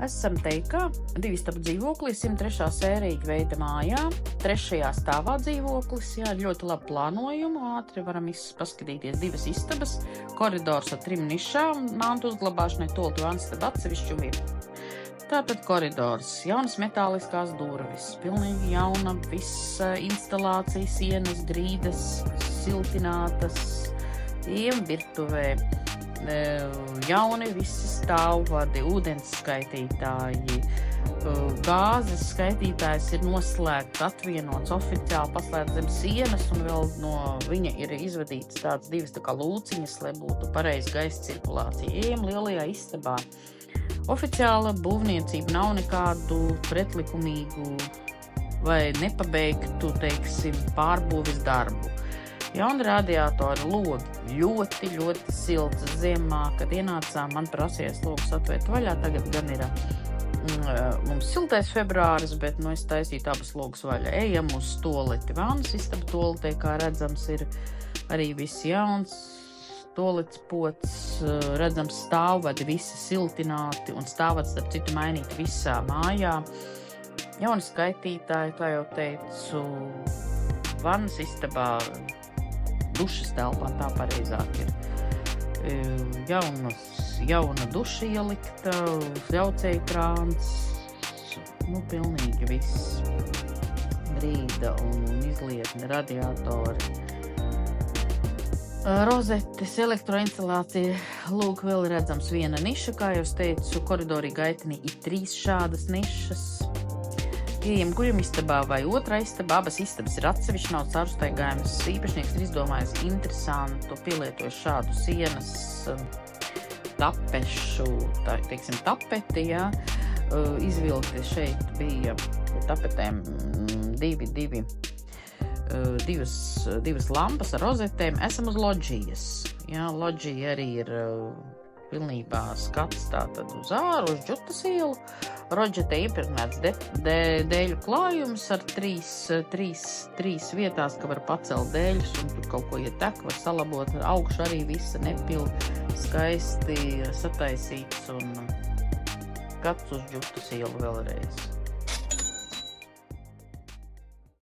Esam teikā, 2 istabu dzīvoklī, 103. sērija veida mājā, 3. stāvā dzīvoklis, jā, ļoti labi plānojumu, ātri varam paskatīties 2 istabas, koridors ar 3 nišām, mantu uzglabāšanai, tolti vanstaba atsevišķu vietu. Tātad koridors, jaunas metāliskās durvis, pilnīgi jauna visa instalācija, sienas, grīdas, siltinātas, virtuvē. Jauni visi stāvvadi, ūdens skaitītāji, gāzes skaitītājs ir noslēgts, atvienots, oficiāli paslēgts zem sienas, un vēl no viņa ir izvadīts tāds 2 tā kā lūciņas, lai būtu pareiza gaisa cirkulācija. Ejam lielajā istabā. Oficiāla būvniecība, nav nekādu pretlikumīgu vai nepabeigtu, teiksim, pārbūves darbu. Jauni radiatori, logi, ļoti silts ziemā, kad ienācām, man prasījās logus atvērt vaļā, tagad gan ir mums siltais februāris, bet es taisītu abas logus vaļā. Ejam uz toleti, vannas istaba toletē, kā redzams, ir arī viss jauns, tolets pots, redzams stāvvadi, visi siltināti un stāvvads, starp citu, mainīt visā mājā. Jauni skaitītāji, kā jau teicu, vannas istabā, dušas telpā, tā pareizāk ir. Jauna duša ielikta, jaucēju krāns, pilnīgi viss. Grīda un izlietne, radiatori. Rozetes, elektroinstalācija, lūk, vēl redzams viena niša, kā jau teicu, koridorī gaitenī ir 3 šādas nišas. Ejam guļamistabā vai otrā istabā, abas istabas ir atsevišķi, nav caurstaigājums. Īpašnieks ir izdomājis interesantu, pielietojis šādu sienas tapešu, teiksim, tapeti, jā. Izvilkti šeit bija tapetēm divas lampas ar rozetēm. Esam uz loģijas, jā, loģija arī ir pilnībā skats tātad uz āru, uz Džutas ielu. Rodžetē iepirknēts dēļu klājums ar 3 vietās, ka var pacelt dēļus un tur kaut ko ietek, var salabot. Augšu arī visa nepila, skaisti sataisīts un skats uz Džutas ielu vēlreiz.